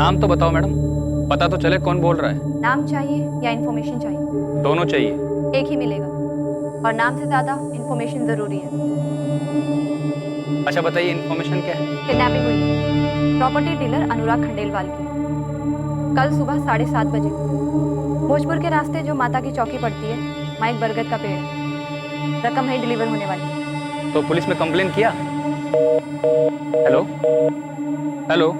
नाम तो बताओ मैडम, पता तो चले कौन बोल रहा है। नाम चाहिए या इन्फॉर्मेशन चाहिए? दोनों चाहिए। एक ही मिलेगा, और नाम से ज्यादा इन्फॉर्मेशन जरूरी है। अच्छा बताइए, इन्फॉर्मेशन क्या है? किडनैपिंग हुई है प्रॉपर्टी डीलर अनुराग खंडेलवाल की, कल सुबह 7:30 बजे। भोजपुर के रास्ते जो माता की चौकी पड़ती है, वहाँ एक बरगद का पेड़ है। रकम वहीं डिलीवर होने वाली है। तो पुलिस में कंप्लेन किया? Hello hello.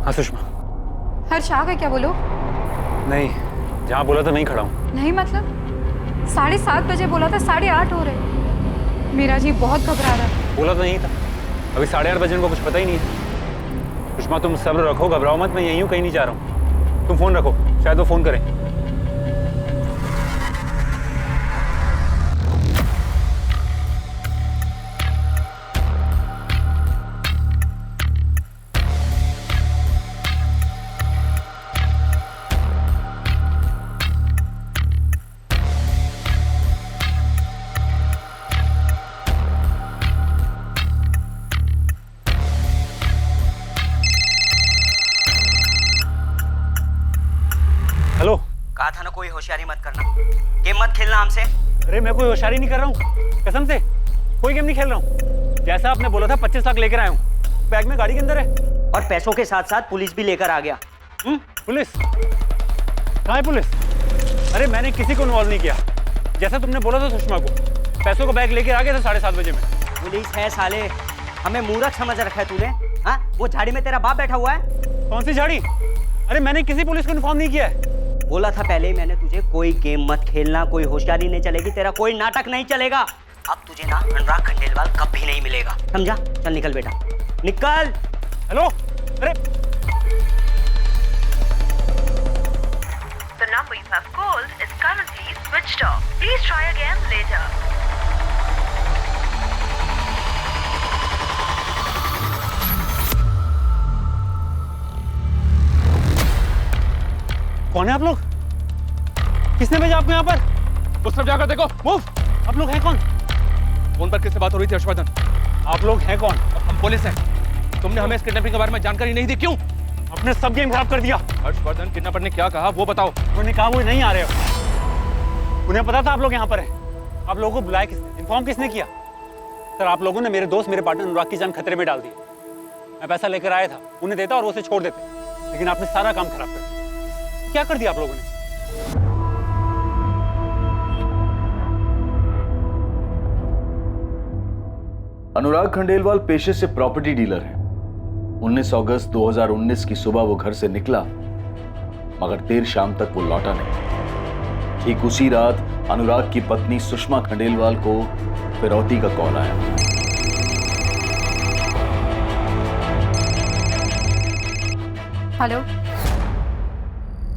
हाँ सुषमा। हर्ष आ गए क्या? बोलो। नहीं, जहाँ बोला था नहीं खड़ा हूँ। नहीं मतलब 7:30 बजे बोला था, 8:30 हो रहे। मेरा जी बहुत घबरा रहा है। बोला तो नहीं था, अभी 8:30 बजे को कुछ पता ही नहीं है। सुषमा तुम सब्र रखो, घबराओ मत, मैं यहीं हूँ, कहीं नहीं जा रहा हूँ। तुम फोन रखो, शायद वो फोन करें। हेलो। कहा था ना कोई होशियारी मत करना, गेम मत खेलना हमसे। अरे मैं कोई होशियारी नहीं कर रहा हूँ, कसम से कोई गेम नहीं खेल रहा हूँ। जैसा आपने बोला था 25 लाख लेकर आया हूँ, बैग में गाड़ी के अंदर है। और पैसों के साथ साथ पुलिस भी लेकर आ गया। पुलिस? कहाँ है पुलिस? अरे मैंने किसी को इन्वॉल्व नहीं किया, जैसा तुमने बोला था सुषमा को। पैसों का बैग लेकर आ गया था 7:30 बजे में। पुलिस है साले, हमें मूर्ख समझ रखा है तूने। हाँ, वो झाड़ी में तेरा बाप बैठा हुआ है। कौन सी झाड़ी? अरे मैंने किसी पुलिस को इन्फॉर्म नहीं किया है। बोला था पहले ही मैंने तुझे, कोई गेम मत खेलना, कोई होशियारी नहीं चलेगी, तेरा कोई नाटक नहीं चलेगा। अब तुझे ना अनुराग खंडेलवाल कभी नहीं मिलेगा, समझा? चल निकल बेटा, निकल। हेलो। अरे The number you have called is currently switched off. Please try again later. कौन है आप लोग? किसने भेजा आपको यहाँ पर? उस तरफ जाकर देखो। मूव। आप लोग हैं कौन? फोन पर किससे बात हो रही थी हर्षवर्धन? आप लोग हैं कौन? हम पुलिस हैं। तुमने हमें इस किडनैपिंग के बारे में जानकारी नहीं दी, क्यों? आपने सब गेम खराब कर दिया। हर्षवर्धन किडनैपर ने क्या कहा वो बताओ। उन्होंने कहा वो नहीं आ रहे हो। उन्हें पता था आप लोग यहाँ पर हैं। आप लोगों को बुलाया किसने? इन्फॉर्म किसने किया? सर आप लोगों ने मेरे दोस्त, मेरे पार्टनर अनुराग की जान खतरे में डाल दी। मैं पैसा लेकर आया था, उन्हें देता और वो उसे छोड़ देते, लेकिन आपने सारा काम खराब कर दिया। क्या कर दिया आप लोगों ने? अनुराग खंडेलवाल पेशे से प्रॉपर्टी डीलर है। 19 अगस्त 2019 की सुबह वो घर से निकला, मगर देर शाम तक वो लौटा नहीं। ठीक उसी रात अनुराग की पत्नी सुषमा खंडेलवाल को फिरौती का कॉल आया। हेलो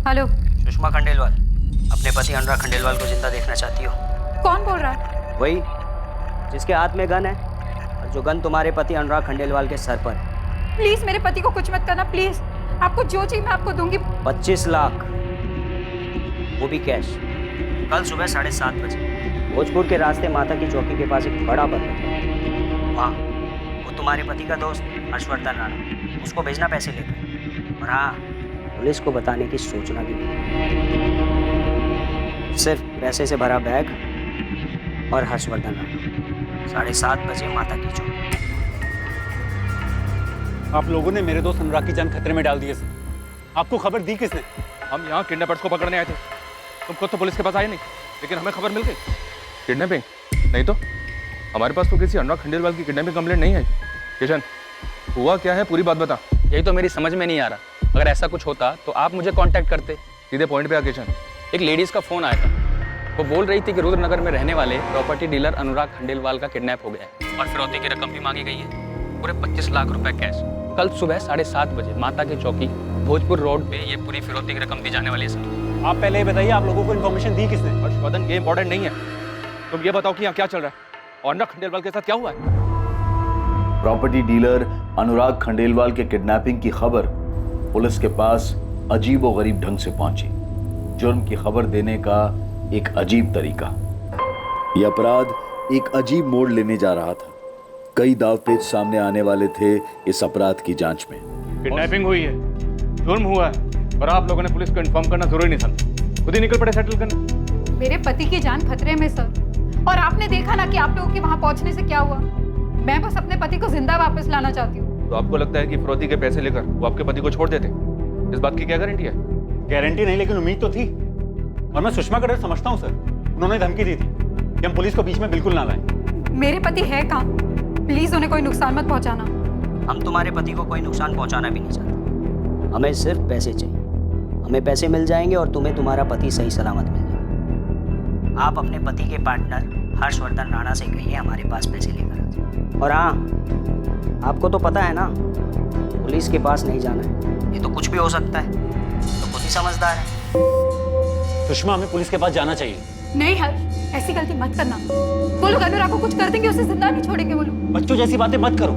हेलो, सुषमा खंडेलवाल, अपने पति अनुराग खंडेलवाल को जिंदा देखना चाहती हो? कौन बोल रहा है? वही जिसके हाथ में गन है, और जो गन तुम्हारे पति अनुराग खंडेलवाल के सर पर है। प्लीज मेरे पति को कुछ मत करना, प्लीज। आपको जो चाहिए मैं आपको दूंगी। 25 लाख, वो भी कैश। कल सुबह 7:30 बजे भोजपुर के रास्ते माता की चौकी के पास एक बड़ा पर्वत है, वहाँ वो तुम्हारे पति का दोस्त हर्षवर्धन राणा, उसको भेजना पैसे लेकर। और हाँ, पुलिस को बताने की सोचना भी नहीं। सिर्फ पैसे से भरा बैग और हर्षवर्धन राणा, 7:30 बजे माता की चौकी। आप लोगों ने मेरे दोस्त अनुराग की जान खतरे में डाल दी है सर। आपको खबर दी किसने? हम यहाँ किडनैपर्स को पकड़ने आए थे। तुम खुद तो पुलिस के पास आए नहीं, लेकिन हमें खबर मिल गई। किडनैपिंग नहीं तो हमारे पास तो किसी अनुराग खंडेलवाल की किडनैपिंग कंप्लेंट नहीं आई। किशन, हुआ क्या है, पूरी बात बता। यही तो मेरी समझ में नहीं आ रहा। अगर ऐसा कुछ होता तो आप मुझे कांटेक्ट करते। सीधे पॉइंट पे आ किशन। एक लेडीज का फोन आया था, वो बोल रही थी कि रुद्रनगर में रहने वाले प्रॉपर्टी डीलर अनुराग खंडेलवाल का किडनैप हो गया है और फिरौती की रकम भी मांगी गई है, पूरे 25 लाख रुपए कैश। कल सुबह 7:30 बजे माता की चौकी भोजपुर रोड पे ये पूरी फिरौती की रकम दी जाने वाली है सर। आप पहले ये बताइए, आप लोगों को इन्फॉर्मेशन दी किसने? हर्षवर्धन, ये इंपॉर्टेंट नहीं है। तुम ये बताओ कि यहाँ क्या चल रहा है और अनुराग खंडेलवाल के साथ क्या हुआ है? प्रॉपर्टी डीलर अनुराग खंडेलवाल के किडनैपिंग की खबर पुलिस के पास अजीबोगरीब ढंग से पहुंची। जुर्म की खबर देने का एक अजीब तरीका। यह अपराध एक अजीब मोड़ लेने जा रहा था। कई दावपेच सामने आने वाले थे इस अपराध की जांच में। किडनैपिंग हुई है, जुर्म हुआ है, और आप लोगों ने पुलिस को इन्फॉर्म करना जरूरी नहीं समझा, खुद ही निकल पड़े सेटल करने। मेरे पति की जान खतरे में सर, और आपने देखा ना कि आप लोगों के वहां पहुंचने से क्या हुआ। मैं बस अपने पति को जिंदा वापस लाना चाहती हूँ। तो आपको लगता है कि फिरौती के पैसे लेकर वो आपके पति को छोड़ देते? इस बात की क्या गारंटी है? गारंटी नहीं, लेकिन उम्मीद तो थी। और मैं सुषमा का डर समझता हूँ सर। उन्होंने धमकी दी थी कि हम पुलिस को बीच में बिल्कुल ना लाएं। मेरे पति है कहाँ? प्लीज उन्हें कोई नुकसान मत पहुंचाना। हम तुम्हारे पति को कोई नुकसान पहुंचाना भी नहीं चाहते। हमें सिर्फ पैसे चाहिए। हमें पैसे मिल जाएंगे और तुम्हें तुम्हारा पति सही सलामत मिल जाएगा। आप अपने पति के पार्टनर हर्षवर्धन राणा से कहिए हमारे पास पैसे लेकर आ जाए। और हाँ, आपको तो पता है ना, पुलिस के पास नहीं जाना है, ये तो कुछ भी हो सकता है, तो खुद ही समझदार है। सुषमा, हमें पुलिस के पास जाना चाहिए। नहीं हर्ष, ऐसी गलती मत करना। वो लोग अनुराग को कुछ कर देंगे, उसे जिंदा नहीं छोड़ेंगे वो लोग। बच्चों जैसी बातें मत करो।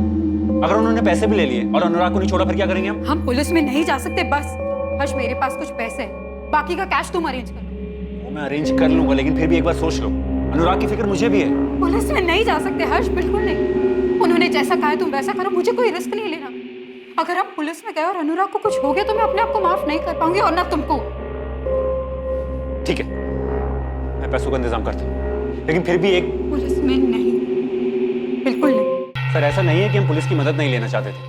अगर उन्होंने पैसे भी ले लिए और अनुराग को नहीं छोड़ा, फिर क्या करेंगे हम? हम पुलिस में नहीं जा सकते बस। हर्ष, मेरे पास कुछ पैसे हैं, बाकी का कैश तुम अरेंज कर लो। वो मैं अरेंज कर लूंगा, लेकिन फिर भी एक बार सोच लो, अनुराग की फिक्र मुझे भी है। पुलिस में नहीं जा सकते हर्ष, बिल्कुल नहीं। उन्होंने जैसा कहा है तुम वैसा करो, मुझे कोई रिस्क नहीं लेना। अगर हम पुलिस में गए और अनुराग को कुछ हो गया तो मैं अपने आप को माफ नहीं कर पाऊंगी, और ना तुमको। ठीक है, मैं पैसों का इंतजाम करता हूँ, लेकिन फिर भी एक। पुलिस में नहीं, बिल्कुल नहीं। सर, ऐसा नहीं है कि हम पुलिस की मदद नहीं लेना चाहते थे,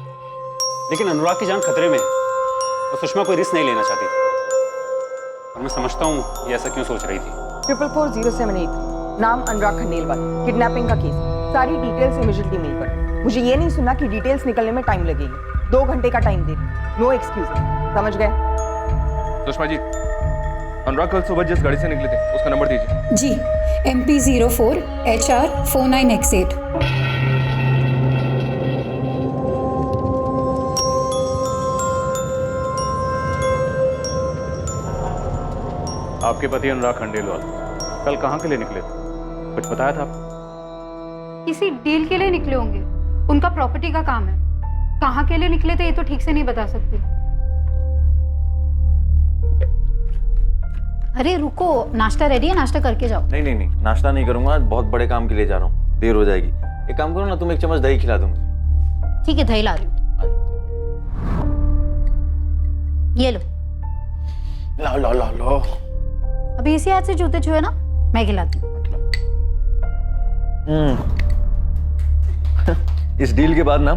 लेकिन अनुराग की जान खतरे में है और सुषमा कोई रिस्क नहीं लेना चाहती थी। और मैं समझता हूँ ये ऐसा क्यों सोच रही थी। 444078, नाम अनुराग खंडेलवाल, किडनैपिंग का केस। सारी डिटेल्स इमीडिएटली मेल कर। मुझे ये नहीं सुनना कि डिटेल्स निकलने में टाइम लगेगी। 2 घंटे का टाइम दे, नो एक्सक्यूज। समझ गए? सुषमा जी, अनुराग कल सुबह जिस गाड़ी से निकले थे उसका नंबर दीजिए। जी, MP04 HR 49X8। आपके पति अनुराग खंडेलवाल कल कहाँ के लिए निकले थे, कुछ बताया था आपको? किसी डील के लिए निकले होंगे, उनका प्रॉपर्टी का काम है। कहाँ के लिए निकले थे ये तो ठीक से नहीं बता सकती। अरे रुको, नाश्ता रेडी है, नाश्ता करके जाओ। नहीं नहीं नहीं, नाश्ता नहीं करूंगा, बहुत बड़े काम के लिए जा रहा हूँ, देर हो जाएगी। एक काम करो ना, तुम एक चम्मच दही खिला दो मुझे। ठीक है, दही ला रही हूँ। ये लो। ला ला ला लो। अभी इसी हाथ से जूते छुए ना, मैं खिलाती हूँ। इस डील के बाद ना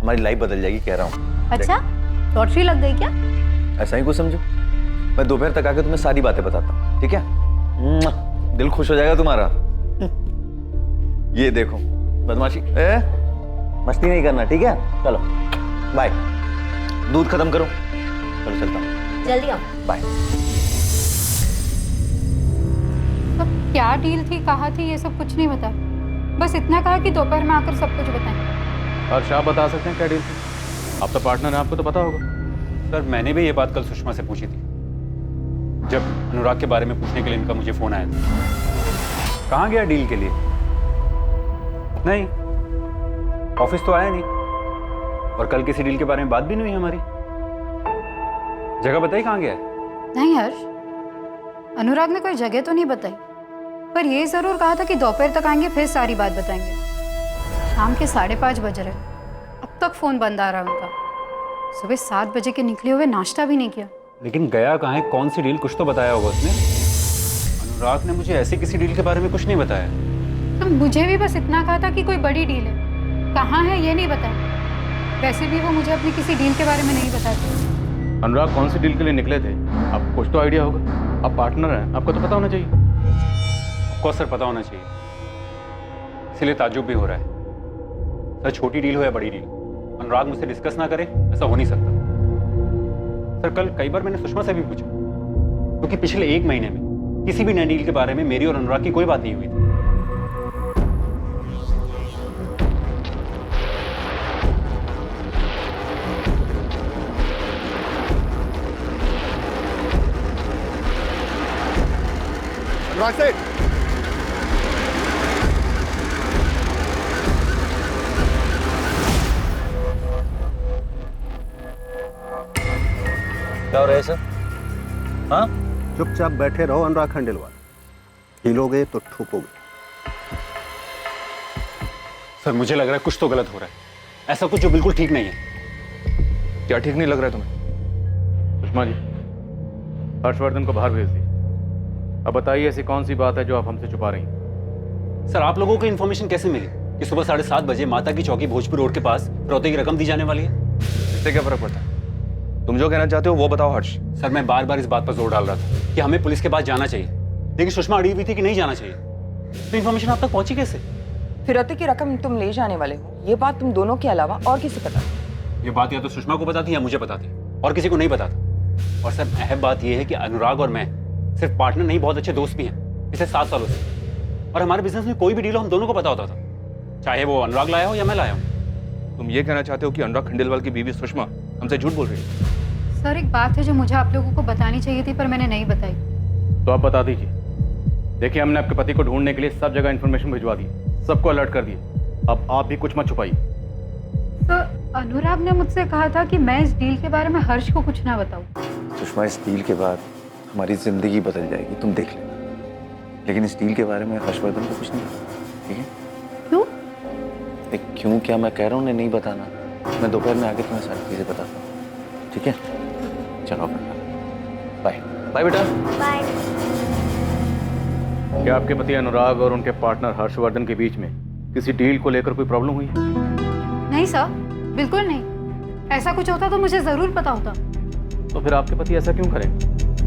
हमारी लाइफ बदल जाएगी, कह रहा हूँ। अच्छा, लॉटरी लग गई क्या? ऐसा ही कुछ समझो। मैं दोपहर तक आके तुम्हें सारी बातें बताता हूँ, ठीक है? दिल खुश हो जाएगा तुम्हारा। ये देखो, बदमाशी मस्ती नहीं करना, ठीक है? चलो बाय। दूध खत्म करो, चलो चलता हूँ। जल्दी आओ। बाय। अब क्या डील थी, कहाँ थी, ये सब कुछ नहीं बता। बस इतना कहा कि दोपहर में आकर सब कुछ बताएं। हर्ष, आप बता सकते हैं क्या डील थी? आप तो पार्टनर हैं, आपको तो पता होगा। सर मैंने भी ये बात कल सुषमा से पूछी थी, जब अनुराग के बारे में पूछने के लिए इनका मुझे फोन आया था। कहाँ गया डील के लिए? नहीं, ऑफिस तो आया नहीं, और कल किसी डील के बारे में बात भी नहीं हुई हमारी। जगह बताई कहाँ गया है? नहीं हर्ष, अनुराग ने कोई जगह तो नहीं बताई, पर ये जरूर कहा था कि दोपहर तक आएंगे, फिर सारी बात बताएंगे। शाम के 5:30 बज रहे, अब तक फोन बंद आ रहा है उनका। सुबह 7 बजे के निकले हुए नाश्ता भी नहीं किया। लेकिन गया कहाँ है, कौन सी डील, कुछ तो बताया होगा उसने। अनुराग ने मुझे ऐसे किसी डील के बारे में कुछ नहीं बताया। तो मुझे भी बस इतना कहा था कि कोई बड़ी डील है, कहाँ है ये नहीं बताया। वैसे भी वो मुझे अपनी किसी डील के बारे में नहीं बताते। अनुराग कौन सी डील के लिए निकले थे, आपको कुछ तो आइडिया होगा। आप पार्टनर हैं, आपको तो पता होना चाहिए। ऑफकोर्स सर, पता होना चाहिए, इसलिए ताज्जुब भी हो रहा है। सर छोटी डील हो या बड़ी डील, अनुराग मुझसे डिस्कस ना करे, ऐसा हो नहीं सकता। सर कल कई बार मैंने सुषमा से भी पूछा, क्योंकि पिछले 1 महीने में किसी भी नई डील के बारे में मेरी और अनुराग की कोई बात नहीं हुई थी। क्या हो रहा है सर? हाँ, चुपचाप बैठे रहो अनुराग खंडेलवाल, हिलोगे तो ठोकोगे। सर मुझे लग रहा है कुछ तो गलत हो रहा है, ऐसा कुछ जो बिल्कुल ठीक नहीं है। क्या ठीक नहीं लग रहा है तुम्हें? सुषमा जी, हर्षवर्धन को बाहर भेज दी। अब बताइए, ऐसी कौन सी बात है जो आप हमसे छुपा रही हैं? सर आप लोगों को इन्फॉर्मेशन कैसे मिली कि सुबह 7:30 बजे माता की चौकी भोजपुर रोड के पास फिरौती की रकम दी जाने वाली है? इससे क्या फर्क पड़ता है? तुम जो कहना चाहते हो वो बताओ हर्ष। सर मैं बार बार इस बात पर जोर डाल रहा था कि हमें पुलिस के पास जाना चाहिए, लेकिन सुषमा अड़ी हुई थी कि नहीं जाना चाहिए। तो इन्फॉर्मेशन आप तक पहुंची कैसे? फिरौती की रकम तुम ले जाने वाले हो, ये बात तुम दोनों के अलावा और किसे पता? ये बात या तो सुषमा को पता थी या मुझे पता थी, और किसी को नहीं पता था। और सर अहम बात यह है कि अनुराग और मैं सिर्फ पार्टनर नहीं, बहुत अच्छे दोस्त भी हैं पिछले 7 सालों से। और हमारे बिजनेस में कोई भी डील हो हम दोनों को पता होता था, चाहे वो अनुराग लाया हो या मैं लाया हूँ। तुम ये कहना चाहते हो कि अनुराग खंडेलवाल की बीवी सुषमा हमसे झूठ बोल रही है? सर एक बात है जो मुझे आप लोगों को बतानी चाहिए थी, पर मैंने नहीं बताई। तो आप बता दीजिए। देखिए, हमने आपके पति को ढूंढने के लिए सब जगह इन्फॉर्मेशन भिजवा दी, सबको अलर्ट कर दिए। अब आप भी कुछ मत छुपाइए। सर अनुराग ने मुझसे कहा था कि मैं इस डील के बारे में हर्ष को कुछ ना बताऊं। सुषमा, इस डील के बाद हमारी जिंदगी बदल जाएगी, तुम देख लेना। लेकिन इस डील के बारे में हर्षवर्धन को कुछ नहीं पता, ठीक है? क्यों? क्यों क्या मैं कह रहा हूँ नहीं बताना। मैं दोपहर में आके तुम्हें सारी चीजें बताता हूँ, ठीक है? चलो बाय। बाय बेटा। बाय। क्या आपके पति अनुराग और उनके पार्टनर हर्षवर्धन के बीच में किसी डील को लेकर कोई प्रॉब्लम हुई है? नहीं सर, बिल्कुल नहीं। ऐसा कुछ होता तो मुझे जरूर पता होता। तो फिर आपके पति ऐसा क्यों करें?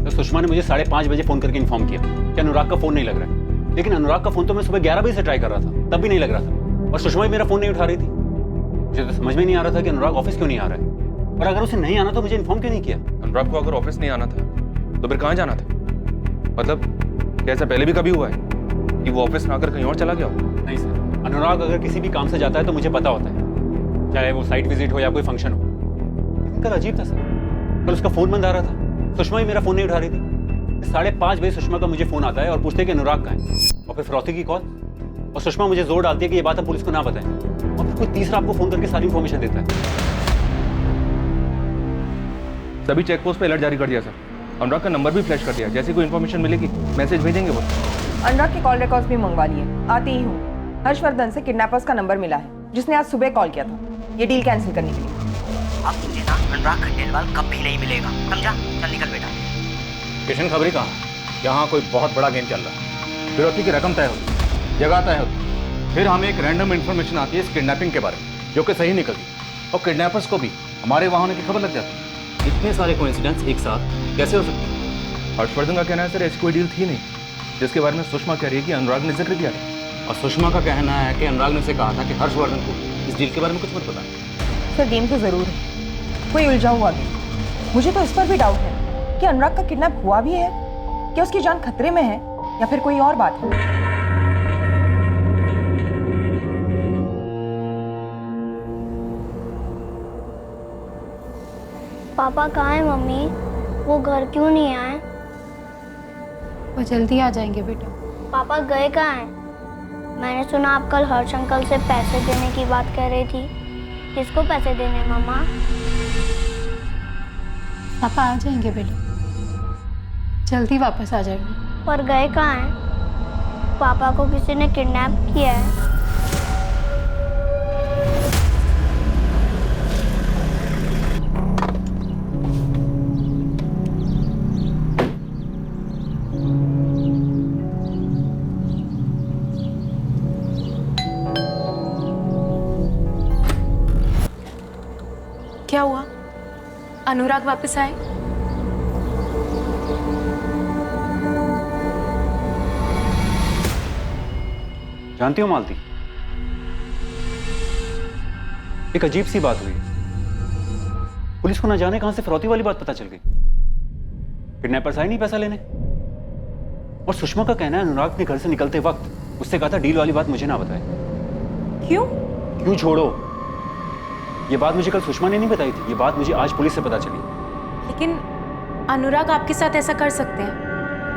तो सुषमा ने मुझे 5:30 बजे फोन करके इन्फॉर्म किया कि अनुराग का फोन नहीं लग रहा है। लेकिन अनुराग का फोन तो मैं सुबह 11 बजे से ट्राई कर रहा था, तब भी नहीं लग रहा था। और सुषमा भी मेरा फोन नहीं उठा रही थी। मुझे तो समझ में नहीं आ रहा था कि अनुराग ऑफिस क्यों नहीं आ रहा है, और अगर उसे नहीं आना तो मुझे इन्फॉर्म क्यों नहीं किया? अनुराग को अगर ऑफिस नहीं आना था तो फिर कहाँ जाना था? मतलब क्या ऐसा पहले भी कभी हुआ है कि वो ऑफिस में आकर कहीं और चला गया हो? नहीं सर, अनुराग अगर किसी भी काम से जाता है तो मुझे पता होता है, चाहे वो साइट विजिट हो या कोई फंक्शन हो। लेकिन कल अजीब था सर, कल उसका फोन बंद आ रहा था, सुषमा ही मेरा फोन नहीं उठा रही थी। 5:30 बजे सुषमा का मुझे फोन आता है और पूछते हैं कि अनुराग कहाँ है, और फिर फिरौती की कॉल, और सुषमा मुझे जोर डालती है कि ये बात हम पुलिस को ना बताएं, और फिर कोई तीसरा आपको फोन करके सारी इन्फॉर्मेशन देता है। सभी चेक पोस्ट पे अलर्ट जारी कर दिया सर। अनुराग का नंबर भी फ्लैश कर दिया, जैसे कोई इन्फॉर्मेशन मिलेगी मैसेज भेजेंगे वो। अनुराग के कॉल रिकॉर्ड्स भी मंगवा लिए, आते ही हूँ। हर्षवर्धन से किडनैपर्स का नंबर मिला है, जिसने आज सुबह कॉल किया था ये डील कैंसिल करने के लिए। अब तुझे ना अनुराग खंडेलवाल कभी नहीं मिलेगा, समझा? चल निकल बेटा। किशन खबरी कहाँ? यहाँ कोई बहुत बड़ा गेम चल रहा है। फिरौती की रकम तय होती, जगह तय होती, फिर हमें एक रैंडम इन्फॉर्मेशन आती है इस किडनैपिंग के बारे में, जो कि सही निकलती, और किडनैपर्स को भी हमारे वहाँ होने की खबर लग जाती। इतने सारे कोइंसिडेंस एक साथ कैसे हो सकते हैं? हर्षवर्धन का कहना है सर ऐसी कोई डील थी नहीं, जिसके बारे में सुषमा कह रही है कि अनुराग ने जिक्र किया था। और सुषमा का कहना है कि अनुराग ने उसे कहा था कि हर्षवर्धन को इस डील के बारे में कुछ मत पता। सर गेम तो जरूर है, कोई उलझा हुआ गेम। मुझे तो इस पर भी डाउट है कि अनुराग का किडनैप हुआ भी है, क्या उसकी जान खतरे में है, या फिर कोई और बात है। पापा कहाँ है मम्मी? वो घर क्यों नहीं आए? वो जल्दी आ जाएंगे बेटा। पापा गए कहाँ हैं? मैंने सुना आप कल हर्ष अंकल से पैसे देने की बात कर रही थी। किसको पैसे देने मम्मा? पापा आ जाएंगे बेटा, जल्दी वापस आ जाएंगे। पर गए कहाँ हैं? पापा को किसी ने किडनैप किया है। क्या हुआ? अनुराग वापस आए? जानती हो मालती, एक अजीब सी बात हुई। पुलिस को ना जाने कहां से फिरौती वाली बात पता चल गई। किडनैपर्स आए नहीं पैसा लेने, और सुषमा का कहना है अनुराग ने घर से निकलते वक्त उससे कहा था डील वाली बात मुझे ना बताए। क्यों? क्यों छोड़ो, ये बात मुझे कल सुषमा ने नहीं बताई थी, ये बात मुझे आज पुलिस से पता चली। लेकिन अनुराग आपके साथ ऐसा कर सकते हैं?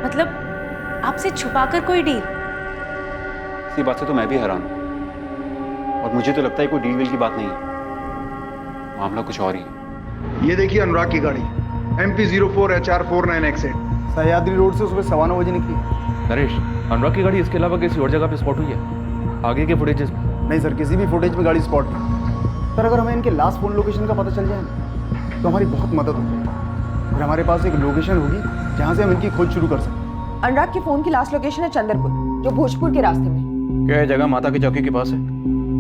मतलब आपसे छुपाकर कोई डील? इसी बात से तो मैं भी हैरान हूं, और मुझे तो लगता है कोई डील वील की बात नहीं है, मामला कुछ और ही है। ये देखिए अनुराग की गाड़ी MP04HR49X8 सह्याद्री रोड से सुबह 9:15 बजे निकली। नरेश, अनुराग की गाड़ी इसके अलावा किसी और जगह पे स्पॉट हुई है आगे के फुटेजेस में? नहीं सर, किसी भी फुटेज में गाड़ी स्पॉट नहीं। सर अगर हमें इनके लास्ट फोन लोकेशन का पता चल जाए ना, तो हमारी बहुत मदद हो जाएगी। फिर हमारे पास एक लोकेशन होगी जहाँ से हम इनकी खोज शुरू कर सकते। अनुराग के फोन की लास्ट लोकेशन है चंद्रपुर, जो भोजपुर के रास्ते में। क्या ये जगह माता की चौकी के पास है,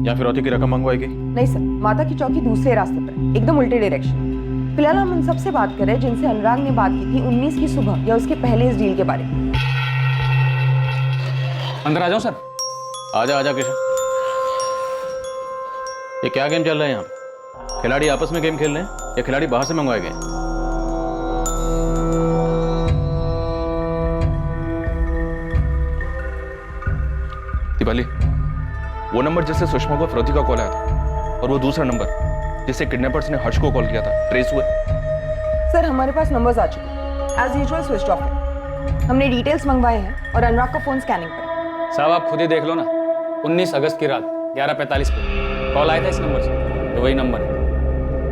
या फिरौती की रकम मंगवाएगी? नहीं सर, माता की चौकी दूसरे रास्ते पर, एकदम उल्टे डायरेक्शन। फिलहाल हम उन सबसे बात कर रहे हैं जिनसे अनुराग ने बात की थी 19 की सुबह या उसके पहले इस डील के बारे में। अंदर आ जाओ सर। आजा आजा किशन। ये क्या गेम चल रहा है यहाँ पे? खिलाड़ी आपस में गेम खेल रहे हैं या खिलाड़ी बाहर से मंगवाए गए? दिवाली, वो नंबर जिससे सुषमा को फिरौती का कॉल आया था, और वो दूसरा नंबर जिससे किडनैपर्स ने हर्ष को कॉल किया था, ट्रेस हुए? सर हमारे पास नंबर्स आ चुके हैं, एज यूजुअल स्विच ऑफ है। हमने डिटेल्स मंगवाए हैं और अनुराग का फोन स्कैनिंग पर। साहब आप खुद ही देख लो ना, 19 अगस्त की रात 11:45 पे कॉल आया था इस नंबर से, तो वही नंबर है,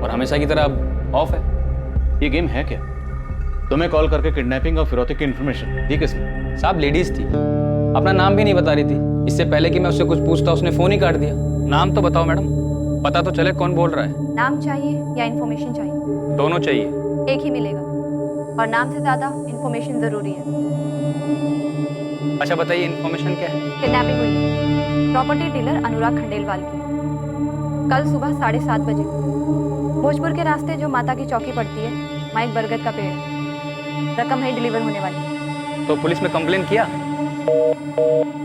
और हमेशा की तरह अब ऑफ है। ये गेम है क्या? तुम्हें कॉल करके किडनैपिंग और फिरौती की इन्फॉर्मेशन दी किसने? साहब लेडीज थी, अपना नाम भी नहीं बता रही थी। इससे पहले कि मैं उससे कुछ पूछता उसने फोन ही काट दिया। नाम तो बताओ मैडम, पता तो चले कौन बोल रहा है। नाम चाहिए या इन्फॉर्मेशन चाहिए? दोनों चाहिए। एक ही मिलेगा, और नाम से ज्यादा इन्फॉर्मेशन जरूरी है। अच्छा बताइए इन्फॉर्मेशन क्या है? किडनैपिंग हुई प्रॉपर्टी डीलर अनुराग खंडेलवाल की कल सुबह 7:30 बजे। भोजपुर के रास्ते जो माता की चौकी पड़ती है, वहाँ एक बरगद का पेड़ है। रकम है डिलीवर होने वाली। तो पुलिस में कंप्लेन किया?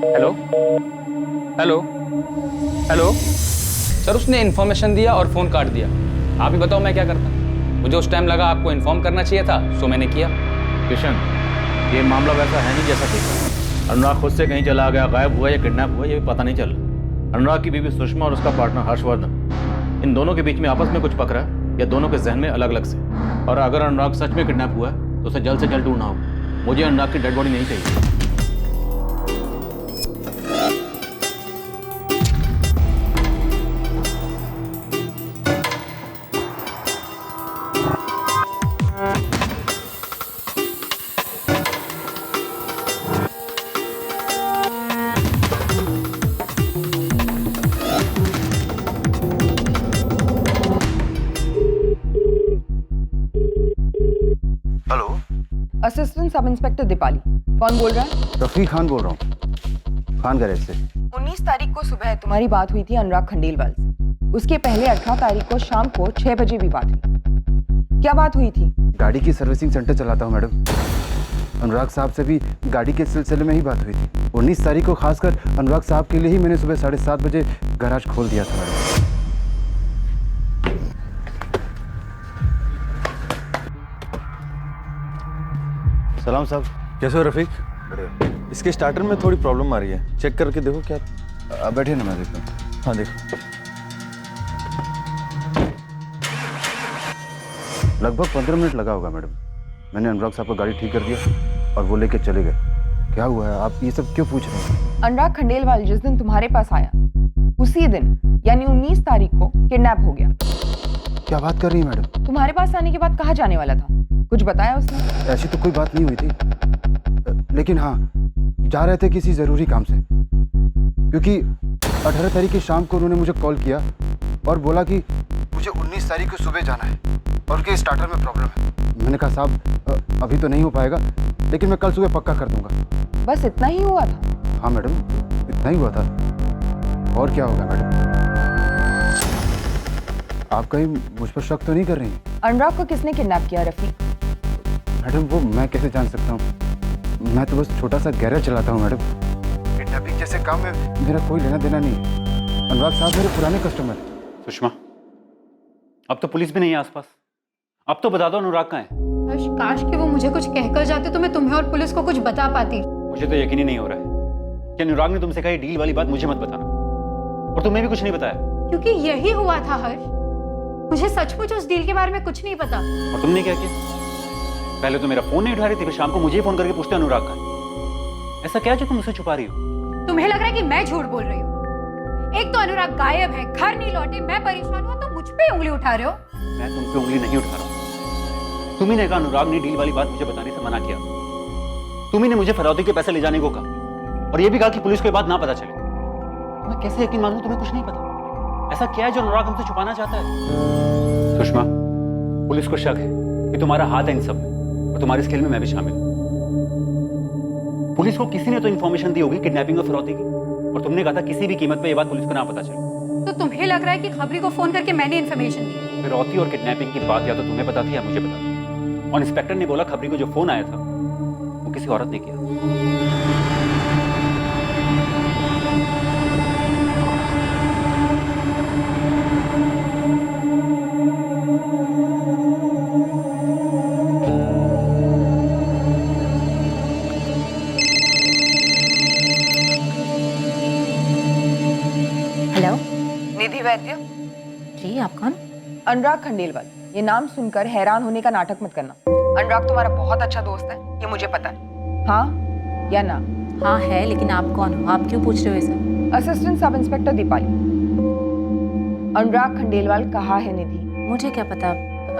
हेलो हेलो हेलो सर, उसने इन्फॉर्मेशन दिया और फोन काट दिया। आप ही बताओ मैं क्या करता? मुझे उस टाइम लगा आपको इन्फॉर्म करना चाहिए था, सो मैंने किया। किशन, ये मामला वैसा है नहीं जैसा दिखा। अनुराग खुद से कहीं चला गया, गायब हुआ या किडनैप हुआ, ये भी पता नहीं चल रहा। अनुराग की बीवी सुषमा और उसका पार्टनर हर्षवर्धन, इन दोनों के बीच में आपस में कुछ पकड़ा है या दोनों के जहन में अलग अलग से? और अगर अनुराग सच में किडनैप हुआ है तो उसे जल्द से जल्द ढूंढना होगा। मुझे अनुराग की डेड बॉडी नहीं चाहिए। Assistant sub inspector Deepali. कौन बोल रहा है? रफीक खान बोल रहा हूँ, खान गैरेज से। 19 तारीख को सुबह तुम्हारी बात हुई थी अनुराग खंडेलवाल से। उसके पहले 18 तारीख को शाम को 6 बजे भी बात हुई। क्या बात हुई थी? गाड़ी की सर्विसिंग सेंटर चलाता हूँ मैडम। अनुराग साहब से भी गाड़ी के सिलसिले में ही बात हुई थी। 19 तारीख को खासकर अनुराग साहब के लिए ही मैंने सुबह 7:30 बजे गैराज खोल दिया था मैडम। सलाम साहब, कैसे हो रफीक? बढ़िया। इसके स्टार्टर में थोड़ी प्रॉब्लम आ रही है, चेक करके देखो क्या। बैठिए ना, मैं देखता हूँ। हाँ देखो। लगभग 15 मिनट लगा होगा मैडम। मैंने अनुराग साहब को गाड़ी ठीक कर दिया और वो लेके चले गए। क्या हुआ है, आप ये सब क्यों पूछ रहे हैं? अनुराग खंडेलवाल जिस दिन तुम्हारे पास आया उसी दिन यानी 19 तारीख को किडनैप हो गया। क्या बात कर रही है मैडम? तुम्हारे पास आने के बाद कहाँ जाने वाला था? कुछ बताया उसने? ऐसी तो कोई बात नहीं हुई थी, लेकिन हाँ जा रहे थे किसी जरूरी काम से, क्योंकि 18 तारीख की शाम को उन्होंने मुझे कॉल किया और बोला कि मुझे 19 तारीख को सुबह जाना है और उनके स्टार्टर में प्रॉब्लम है। मैंने कहा साहब अभी तो नहीं हो पाएगा, लेकिन मैं कल सुबह पक्का कर दूंगा। बस इतना ही हुआ था? हाँ मैडम, इतना ही हुआ था। और क्या होगा मैडम? आप कहीं मुझ पर शक तो नहीं कर रही हैं? अनुराग को किसने किडनैप किया रफीक? मैडम वो मैं कैसे जान सकता हूँ? मैं तो बस छोटा सा गैरेज चलाता हूँ मैडम। किडनैपिंग जैसे काम में मेरा कोई लेना देना नहीं है। अनुराग साहब मेरे पुराने कस्टमर। सुषमा, अब तो पुलिस भी नहीं है आसपास। अब तो बता दो अनुराग कहाँ है? हर्ष, काश कि वो मुझे कुछ कहकर जाते तो मैं तुम्हें और पुलिस को कुछ बता पाती। मुझे तो यकीन ही नहीं हो रहा है कि अनुराग ने तुमसे कही डील वाली बात मुझे मत बताना, और तुम्हें भी कुछ नहीं बताया। क्योंकि यही हुआ था हर्ष, मुझे सचमुच उस डील के बारे में कुछ नहीं पता। और तुमने क्या किया? पहले तो मेरा फोन नहीं उठा रही थी, फिर शाम को मुझे फोन करके पूछते अनुराग का। ऐसा क्या जो तुम मुझसे छुपा रही हो? तुम्हें लग रहा है कि मैं झूठ बोल रही हूँ? एक तो अनुराग गायब है, घर नहीं लौटे, मैं परेशान हूँ, तो मुझ पे उंगली उठा रहे हो? मैं तुम पे उंगली नहीं उठा रहा हूँ। तुम्ही ने कहा अनुराग ने डील वाली बात मुझे बताने से मना किया। तुम्ही ने मुझे फरौती के पैसे ले जाने को कहा और ये भी कहा कि पुलिस को ये बात ना पता चले। मैं कैसे यकीन मानूं तुम्हें कुछ नहीं पता? ऐसा क्या है जो अनुराग हमसे छुपाना चाहता है? सुषमा, पुलिस को शक है कि तुम्हारा हाथ है इन सब में, और तुम्हारे इस खेल में मैं भी शामिल हूं। पुलिस को किसी ने तो इन्फॉर्मेशन दी होगी किडनैपिंग और फिरौती की, और तुमने कहा था किसी भी कीमत पे ये बात पुलिस को ना पता चले। तो तुम्हें लग रहा है कि खबरी को फोन करके मैंने इन्फॉर्मेशन दी? फिरौती और किडनैपिंग की बात या तो तुम्हें पता थी या मुझे पता थी, और इंस्पेक्टर ने बोला खबरी को जो फोन आया था वो किसी औरत ने किया। हेलो, निधि वैद्य। जी आप कौन? अनुराग खंडेलवाल। ये नाम सुनकर हैरान होने का नाटक मत करना। अनुराग तुम्हारा बहुत अच्छा दोस्त है, ये मुझे पता है। हाँ या ना? हाँ है, लेकिन आप कौन हो? आप क्यों पूछ रहे हो ये सब? Assistant sub inspector Deepali. अनुराग खंडेलवाल कहाँ है निधि? मुझे क्या पता,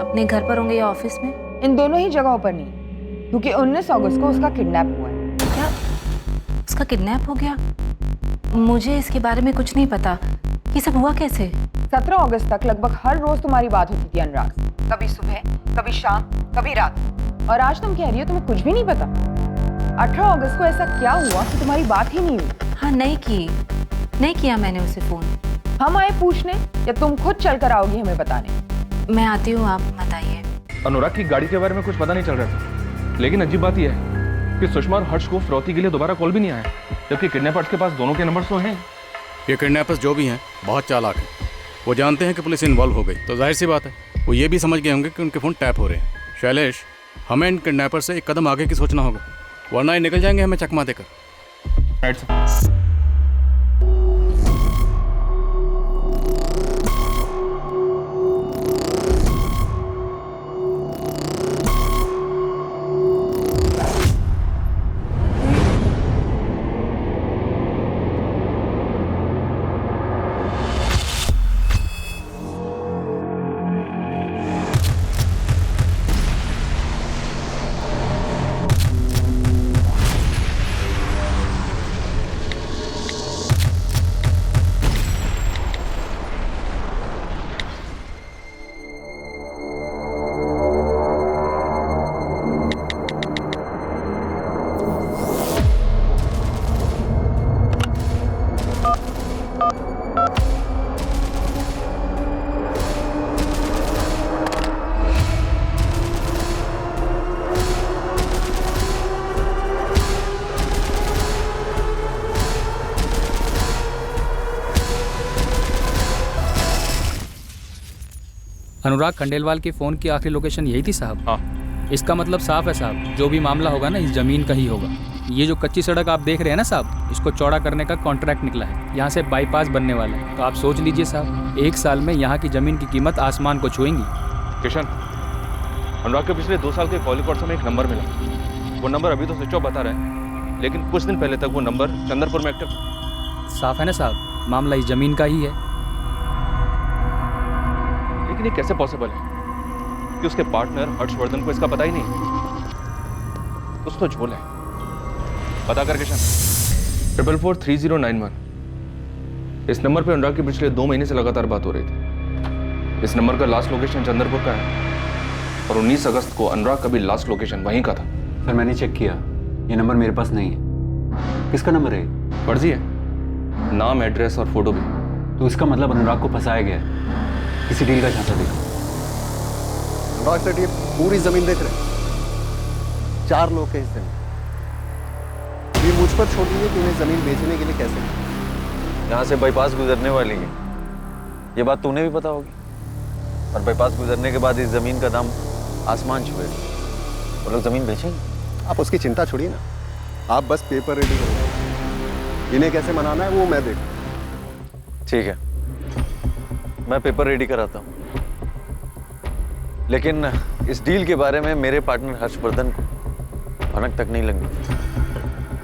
अपने घर पर होंगे या ऑफिस में? इन दोनों ही जगहों पर नहीं, क्योंकि 19 अगस्त को उसका किडनैप हुआ है। क्या उसका किडनैप हो गया? मुझे इसके बारे में कुछ नहीं पता। ये सब हुआ कैसे? 17 अगस्त तक लगभग हर रोज तुम्हारी बात होती थी अनुराग से, कभी सुबह, कभी शाम, कभी रात। और आज तुम कह रही हो तुम्हें कुछ भी नहीं पता। 18 अगस्त को ऐसा क्या हुआ कि तुम्हारी बात ही नहीं हुई? हाँ नहीं किया मैंने उसे फोन। हम आए पूछने या तुम खुद चल कर आओगी हमें बताने? मैं आती हूँ, आप बताइए। अनुराग की गाड़ी के बारे में कुछ पता नहीं चल रहा था, लेकिन अजीब बात यह है कि सुषमा और हर्ष को फिरौती के लिए दोबारा कॉल भी नहीं आया, जबकि किडनैपर्स के पास दोनों के नंबर तो हैं। ये किडनैपर्स जो भी हैं बहुत चालाक हैं। वो जानते हैं कि पुलिस इन्वॉल्व हो गई, तो जाहिर सी बात है वो ये भी समझ गए होंगे कि उनके फ़ोन टैप हो रहे हैं। शैलेश, हमें इन किडनैपर से एक कदम आगे की सोचना होगा, वरना ये निकल जाएंगे हमें चकमा देकर। अनुराग खंडेलवाल की फ़ोन की आखिरी लोकेशन यही थी साहब? हाँ। इसका मतलब साफ है साहब, जो भी मामला होगा ना इस ज़मीन का ही होगा। ये जो कच्ची सड़क आप देख रहे हैं ना साहब, इसको चौड़ा करने का कॉन्ट्रैक्ट निकला है। यहाँ से बाईपास बनने वाला है। तो आप सोच लीजिए साहब, 1 साल में यहाँ की ज़मीन की कीमत आसमान को छुएंगी। किशन, अनुराग के पिछले 2 साल के कॉल रिकॉर्ड्स में एक नंबर मिला। वो नंबर अभी तो स्विच ऑफ बता रहे हैं, लेकिन कुछ दिन पहले तक वो नंबर चंद्रपुर में एक्टिव था। साफ है ना साहब, मामला इस ज़मीन का ही है। लेकिन ये कैसे पॉसिबल है कि उसके पार्टनर हर्षवर्धन को इसका पता ही नहीं? कुछ तो झोल है। पता कर किशन। 443091। इस नंबर पे अनुराग की पिछले 2 महीने से लगातार बात हो रही थी। इस नंबर का लास्ट लोकेशन चंद्रपुर का है और 19 अगस्त को अनुराग का भी लास्ट लोकेशन वहीं का था। सर मैंने चेक किया, ये नंबर मेरे पास नहीं है। किसका नंबर है? फर्जी है, नाम, एड्रेस और फोटो भी। तो इसका मतलब अनुराग को फंसाया गया है, किसी डील का झांसा देखा। अनुराग सेठ ये पूरी जमीन देख रहे हैं, 4 लोग के हिस्से में। ये मुझ पर छोड़ दीजिए कि उन्हें जमीन बेचने के लिए कैसे। यहाँ से बाईपास गुजरने वाली है, ये बात तूने भी पता होगी। और बाईपास गुजरने के बाद इस जमीन का दाम आसमान छुएगा। वो लोग जमीन बेचेंगे। आप उसकी चिंता छोड़िए ना, आप बस पेपर रेडी करो। इन्हें कैसे मनाना है वो मैं देखूँ। ठीक है, मैं पेपर रेडी कराता हूँ, लेकिन इस डील के बारे में मेरे पार्टनर हर्षवर्धन को भनक तक नहीं लगनी।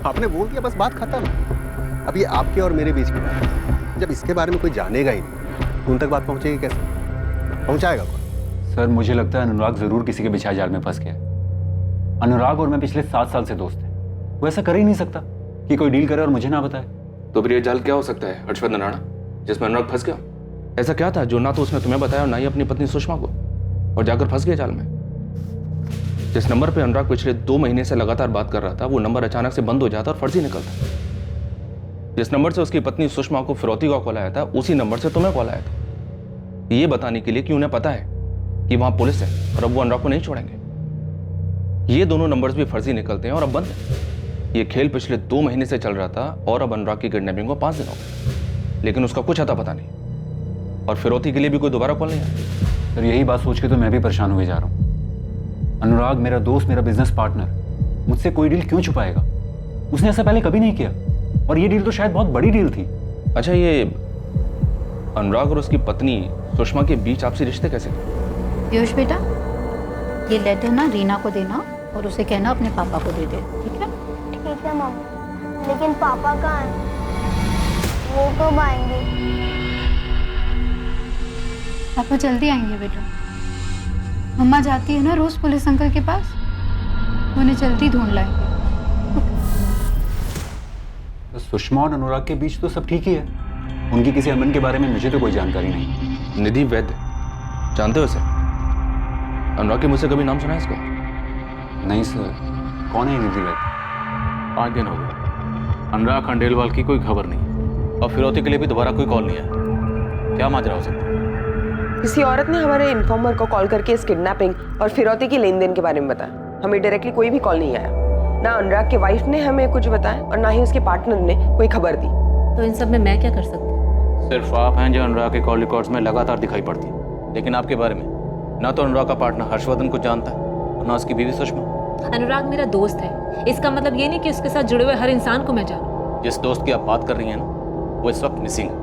आपने बोल दिया, बस बात खत्म। अब ये आपके और मेरे बीच की बात है। जब इसके बारे में कोई जानेगा ही नहीं, उन तक बात पहुंचेगी कैसे? पहुंचाएगा कौन? सर मुझे लगता है अनुराग जरूर किसी के बिछाए जाल में फंस गया है। अनुराग और मैं पिछले 7 साल से दोस्त हैं। वो ऐसा कर ही नहीं सकता कि कोई डील करे और मुझे ना बताए। तो फिर ये जाल क्या हो सकता है हर्षवर्धन राणा, जिसमें अनुराग फंस गया? ऐसा क्या था जो ना तो उसने तुम्हें बताया और ना ही अपनी पत्नी सुषमा को, और जाकर फंस गया जाल में? जिस नंबर पे अनुराग पिछले 2 महीने से लगातार बात कर रहा था, वो नंबर अचानक से बंद हो जाता और फर्जी निकलता। जिस नंबर से उसकी पत्नी सुषमा को फिरौती का कॉल आया था, उसी नंबर से तुम्हें कॉल आया था, ये बताने के लिए कि उन्हें पता है कि वहां पुलिस है और अब वो अनुराग को नहीं छोड़ेंगे। ये दोनों नंबर्स भी फर्जी निकलते हैं और अब बंद है। ये खेल पिछले 2 महीने से चल रहा था और अब अनुराग की किडनैपिंग को 5 दिन हो गए, लेकिन उसका कुछ अता पता नहीं, और फिरौती के लिए भी कोई दोबारा कॉल नहीं आया। सर यही बात सोच के तो मैं भी परेशान हुए जा रहा हूँ। अनुराग मेरा दोस्त, मेरा बिजनेस पार्टनर, मुझसे कोई डील क्यों छुपाएगा? उसने ऐसा पहले कभी नहीं किया, और ये डील तो शायद बहुत बड़ी डील थी। अच्छा, ये अनुराग और उसकी पत्नी सुषमा के बीच आपसी रिश्ते कैसे? पीयूष बेटा, ये लेटर ना रीना को देना और उसे कहना अपने पापा को दे दे, ठीक है? ठीक है मम्मी, लेकिन पापा कहाँ हैं? वो कब आएंगे? पापा जल्दी आएंगे बेटा। मम्मा जाती है ना रोज पुलिस अंकल के पास, उन्हें जल्दी ढूंढ लाएंगे। तो सुषमा और अनुराग के बीच तो सब ठीक ही है। उनकी किसी अमन के बारे में मुझे तो कोई जानकारी नहीं। निधि वैद्य, जानते हो इसे? अनुराग के मुझसे कभी नाम सुना है इसका? नहीं सर, कौन है निधि वैद्य? 5 दिन हो गए, अनुराग खंडेलवाल की कोई खबर नहीं, और फिरौती के लिए भी दोबारा कोई कॉल नहीं आया। क्या माजरा हो सकता है? किसी औरत ने हमारे इन्फॉर्मर को कॉल करके इस किडनैपिंग और फिरौती की लेन देन के बारे में बताया। हमें डायरेक्टली कोई भी कॉल नहीं आया। ना अनुराग के वाइफ ने हमें कुछ बताया और ना ही उसके पार्टनर ने कोई खबर दी। तो इन सब में मैं क्या कर सकती हूँ? सिर्फ आप हैं जो अनुराग के कॉल रिकॉर्ड्स में लगातार दिखाई पड़ती है, लेकिन आपके बारे में ना तो अनुराग का पार्टनर हर्षवर्धन को जानता है और ना उसकी बीवी सुषमा। अनुराग मेरा दोस्त है, इसका मतलब ये नहीं कि उसके साथ जुड़े हुए हर इंसान को मैं जानूं। जिस दोस्त की आप बात कर रही हैं ना, वो इस वक्त मिसिंग है।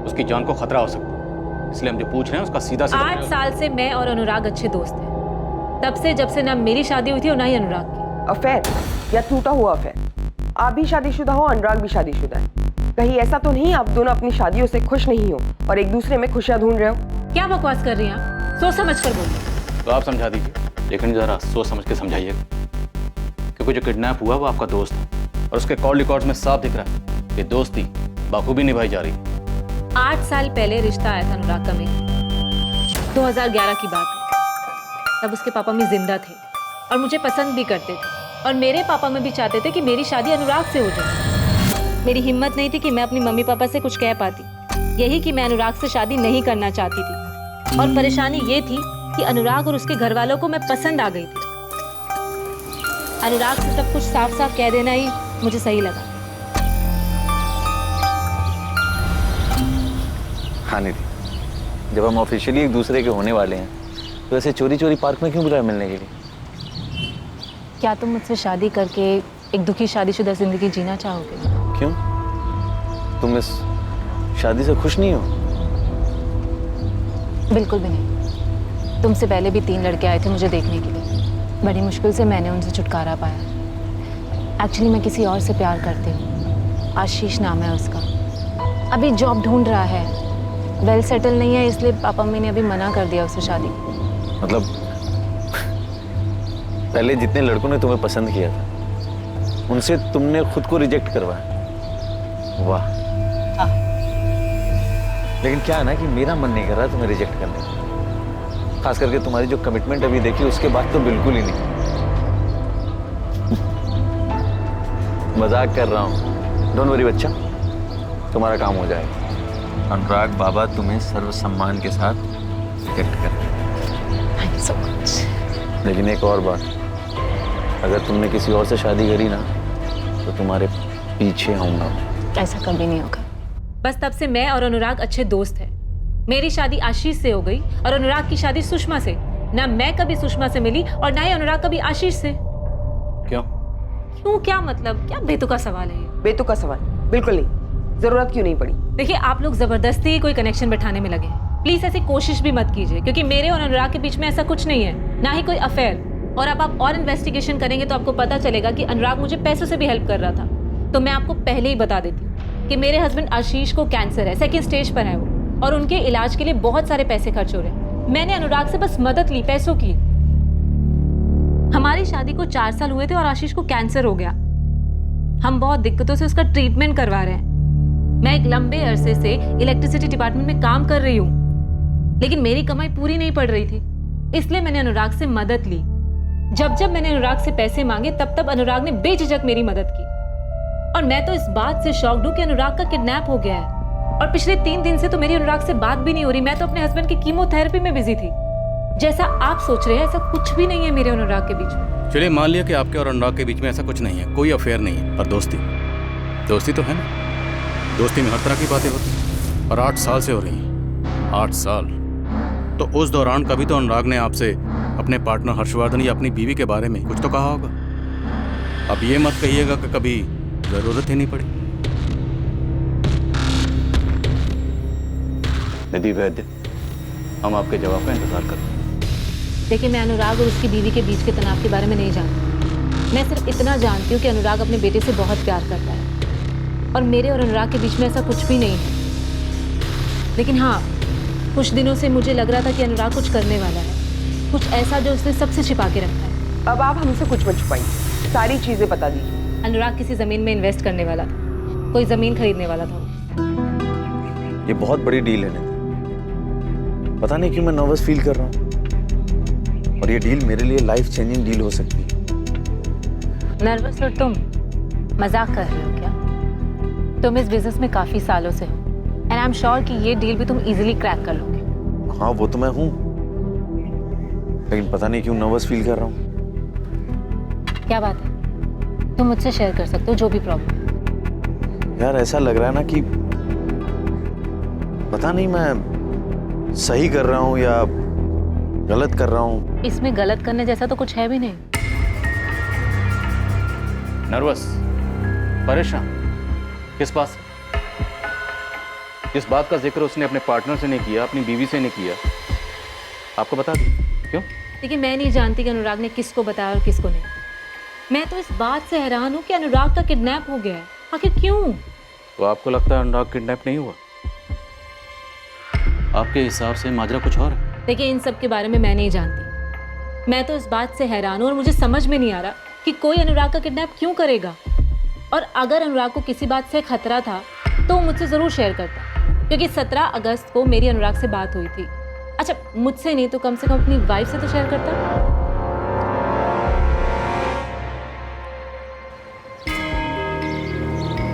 उसकी जान को खतरा हो सकता है, इसलिए हम जो पूछ रहे हैं उसका सीधा 8 साल से मैं और अनुराग अच्छे दोस्त हैं, तब से जब से ना मेरी शादी हुई थी और ना ही अनुराग की। अफेयर या टूटा हुआ अफेयर? आप भी शादीशुदा हो, अनुराग भी शादीशुदा है। कहीं ऐसा तो नहीं आप दोनों अपनी शादियों से खुश नहीं हो और एक दूसरे में खुशियां ढूंढ रहे हो? क्या बकवास कर रही हैं आप? सोच समझ कर बोलिए। तो आप समझा दीजिए, लेकिन जरा सोच समझ के समझाइएगा, क्योंकि जो किडनैप हुआ वो आपका दोस्त है और उसके कॉल रिकॉर्ड्स में साफ दिख रहा है कि दोस्ती बाखूबी निभाई जा रही है। 8 साल पहले रिश्ता आया था अनुराग का मेरा, 2011 की बात है। तब उसके पापा में जिंदा थे और मुझे पसंद भी करते थे, और मेरे पापा में भी चाहते थे कि मेरी शादी अनुराग से हो जाए। मेरी हिम्मत नहीं थी कि मैं अपनी मम्मी पापा से कुछ कह पाती, यही कि मैं अनुराग से शादी नहीं करना चाहती थी। और परेशानी ये थी कि अनुराग और उसके घर वालों को मैं पसंद आ गई थी। अनुराग से सब कुछ साफ साफ कह देना ही मुझे सही लगा। हाँ निधि, जब हम ऑफिशियली एक दूसरे के होने वाले हैं तो ऐसे चोरी चोरी पार्क में क्यों बुलाया मिलने के लिए? क्या तुम मुझसे शादी करके एक दुखी शादीशुदा जिंदगी जीना चाहोगे? क्यों? तुम इस शादी से खुश नहीं हो? बिल्कुल भी नहीं। तुमसे पहले भी 3 लड़के आए थे मुझे देखने के लिए। बड़ी मुश्किल से मैंने उनसे छुटकारा पाया। एक्चुअली मैं किसी और से प्यार करती हूँ। आशीष नाम है उसका। अभी जॉब ढूंढ रहा है, वेल सेटल नहीं है, इसलिए पापा मम्मी ने अभी मना कर दिया उससे शादी। मतलब पहले जितने लड़कों ने तुम्हें पसंद किया था उनसे तुमने खुद को रिजेक्ट करवाया। वाह। लेकिन क्या है ना कि मेरा मन नहीं कर रहा तुम्हें रिजेक्ट करने का। खास करके तुम्हारी जो कमिटमेंट अभी देखी उसके बाद तो बिल्कुल ही नहीं। मजाक कर रहा हूँ, डोंट वरी बच्चा, तुम्हारा काम हो जाएगा। अनुराग बाबा तुम्हें सर्व सम्मान के साथ रिजेक्ट कर। Thank you so much. लेकिन एक और बात, अगर तुमने किसी और से शादी करी ना तो तुम्हारे पीछे आऊंगा। ऐसा कभी नहीं होगा। बस तब से मैं और अनुराग अच्छे दोस्त हैं। मेरी शादी आशीष से हो गई और अनुराग की शादी सुषमा से। ना मैं कभी सुषमा से मिली और ना ही अनुराग कभी आशीष से। क्यों? क्यों क्या मतलब? क्या बेतुका सवाल है ये? बेतुका सवाल बिल्कुल नहीं। जरूरत क्यों नहीं पड़ी? देखिए, आप लोग जबरदस्ती ही कोई कनेक्शन बैठाने में लगे हैं। प्लीज ऐसी कोशिश भी मत कीजिए, क्योंकि मेरे और अनुराग के बीच में ऐसा कुछ नहीं है, ना ही कोई अफेयर। और अब आप और इन्वेस्टिगेशन करेंगे तो आपको पता चलेगा कि अनुराग मुझे पैसों से भी हेल्प कर रहा था। तो मैं आपको पहले ही बता देती हूँ कि मेरे हस्बैंड आशीष को कैंसर है, 2nd स्टेज पर है वो, और उनके इलाज के लिए बहुत सारे पैसे खर्च हो रहे हैं। मैंने अनुराग से बस मदद ली, पैसों की। हमारी शादी को 4 साल हुए थे और आशीष को कैंसर हो गया। हम बहुत दिक्कतों से उसका ट्रीटमेंट करवा रहे हैं। मैं एक लंबे अरसे से इलेक्ट्रिसिटी डिपार्टमेंट में काम कर रही हूँ, लेकिन मेरी कमाई पूरी नहीं पड़ रही थी, इसलिए मैंने अनुराग से मदद ली। जब जब मैंने अनुराग से पैसे मांगे तब तब अनुराग ने बेझिझक मेरी मदद की। और मैं तो इस बात से शॉक्ड हूं कि अनुराग का किडनैप हो गया है। और पिछले 3 दिन से तो मेरी अनुराग से बात भी नहीं हो रही। मैं तो अपने हस्बैंड की कीमोथेरेपी में बिजी थी। जैसा आप सोच रहे हैं ऐसा कुछ भी नहीं है मेरे और अनुराग के बीच में। चलिए मान लिया कि आपके और अनुराग के बीच में ऐसा कुछ नहीं है, कोई अफेयर नहीं है, पर दोस्ती तो है ना। दोस्ती में हर तरह की बातें होती हैं और 8 साल से हो रही हैं। 8 साल तो उस दौरान कभी तो अनुराग ने आपसे अपने पार्टनर हर्षवर्धन या अपनी बीवी के बारे में कुछ तो कहा होगा। अब ये मत कहिएगा कि कभी जरूरत ही नहीं पड़ी। निधि वैद्य, हम आपके जवाब का इंतजार कर रहे हैं। देखिए, मैं अनुराग और उसकी बीवी के बीच के तनाव के बारे में नहीं जानती। मैं सिर्फ इतना जानती हूँ कि अनुराग अपने बेटे से बहुत प्यार करता है और मेरे और अनुराग के बीच में ऐसा कुछ भी नहीं है। लेकिन हाँ, कुछ दिनों से मुझे लग रहा था कि अनुराग कुछ करने वाला है, कुछ ऐसा जो उसने सबसे छिपा के रखा है। अब आप हमसे कुछ मत छुपाइए, सारी चीजें बता दीजिए। अनुराग किसी जमीन में इन्वेस्ट करने वाला था, कोई जमीन खरीदने वाला था। ये बहुत बड़ी डील है निधि। पता नहीं क्यों मैं नर्वस फील कर रहा हूँ, और ये डील मेरे लिए लाइफ चेंजिंग डील हो सकती है। नर्वस हो तुम? मजाक कर रहे हो क्या? तुम इस बिजनेस में काफी सालों से हो एंड आई एम श्योर कि ये डील भी तुम इजीली क्रैक कर लोगे। हाँ, वो तो मैं हूँ, लेकिन पता नहीं क्यों नर्वस फील कर रहा हूँ। क्या बात है? तुम मुझसे शेयर कर सकते हो जो भी प्रॉब्लम। यार ऐसा लग रहा है ना कि पता नहीं मैं सही कर रहा हूँ या गलत कर रहा हूँ। इसमें गलत करने जैसा तो कुछ है भी नहीं। नर्वस, परेशान किस बात से? जिस बात का जिक्र उसने अपने पार्टनर से नहीं किया, अपनी बीवी से नहीं किया, आपको बता दी क्यों? देखिए, मैं नहीं जानती कि अनुराग ने किसको बताया और किसको नहीं। मैं तो इस बात से हैरान हूँ कि अनुराग का किडनैप हो गया है। आखिर क्यों? तो आपको लगता है अनुराग किडनैप नहीं हुआ? आपके हिसाब से माजरा कुछ और है? देखिए, इन सब के बारे में मैं नहीं जानती। मैं तो इस बात से हैरान हूँ और मुझे समझ में नहीं आ रहा कि कोई अनुराग का किडनैप क्यों करेगा। और अगर अनुराग को किसी बात से खतरा था तो वो मुझसे ज़रूर शेयर करता, क्योंकि 17 अगस्त को मेरी अनुराग से बात हुई थी। अच्छा, मुझसे नहीं तो कम से कम अपनी वाइफ से तो शेयर करता।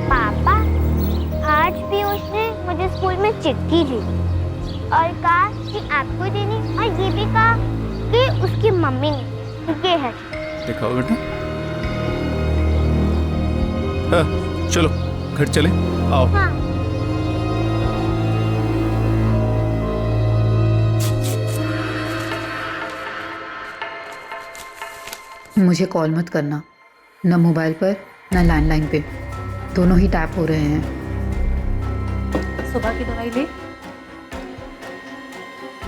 पापा, आज भी उसने मुझे स्कूल में चिट्ठी दी और कहा कि आपको देनी, और ये भी कहा कि उसकी मम्मी ने। ये है। दिखाओ बेटा। हाँ, चलो घर चले, आओ। हाँ। मुझे कॉल मत करना, न मोबाइल पर न लैंडलाइन पे, दोनों ही टैप हो रहे हैं। सुबह की दवाई ले।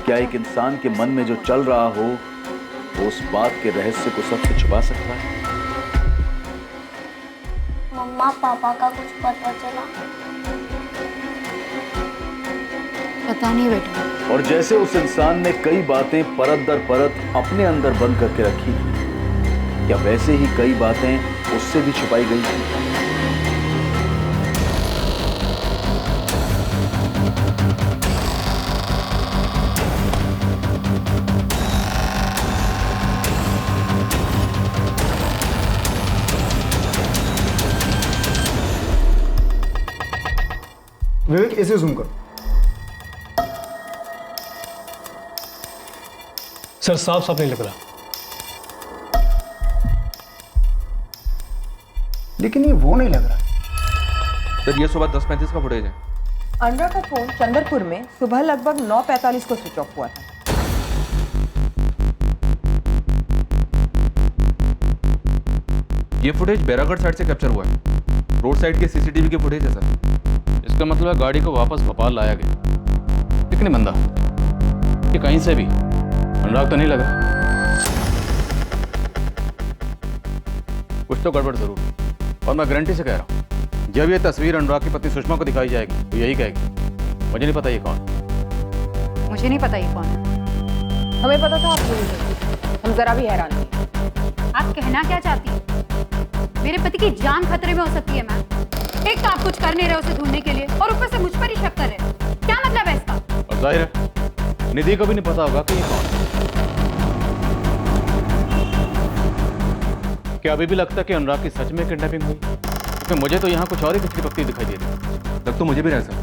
क्या एक इंसान के मन में जो चल रहा हो वो उस बात के रहस्य को सबसे छुपा सकता है? मम्मा पापा का कुछ पता चला? पता नहीं बेटा। और जैसे उस इंसान ने कई बातें परत दर परत अपने अंदर बंद करके रखी थी, क्या वैसे ही कई बातें उससे भी छुपाई गई थी? विवेक इसे जूम करो। सर साफ साफ नहीं लग रहा। लेकिन ये वो नहीं लग रहा। सर ये सुबह 10:35 का फुटेज है। अनुराग का फोन चंदरपुर में सुबह लगभग 9:45 को स्विच ऑफ हुआ था। ये फुटेज बैरागढ़ साइड से कैप्चर हुआ है। रोड साइड के सीसीटीवी की फुटेज है सर। इसका मतलब है गाड़ी को वापस भोपाल लाया गया। लेकिन बंदा ये कहीं से भी अनुराग तो नहीं लगा। कुछ तो गड़बड़ जरूर, और मैं गारंटी से कह रहा हूँ जब ये तस्वीर अनुराग की पत्नी सुषमा को दिखाई जाएगी तो यही कहेगी मुझे नहीं पता ये कौन। मुझे नहीं पता ये कौन है। हमें पता था आप यही, हम जरा भी हैरान नहीं। आप कहना क्या चाहती हैं? मेरे पति की जान खतरे में हो सकती है मैम। एक तो आप कुछ कर नहीं रहे उसे ढूंढने के लिए और ऊपर से मुझ पर ही शक कर रहे हैं। क्या मतलब है इसका? और जाहिर है निधि को भी नहीं पता होगा कि ये कौन है। क्या अभी भी लगता है कि अनुराग की सच में किडनैपिंग हुई? क्योंकि मुझे तो यहाँ कुछ और ही पिछली पक्ति दिखाई दे रही। लग तो मुझे भी रहा सर।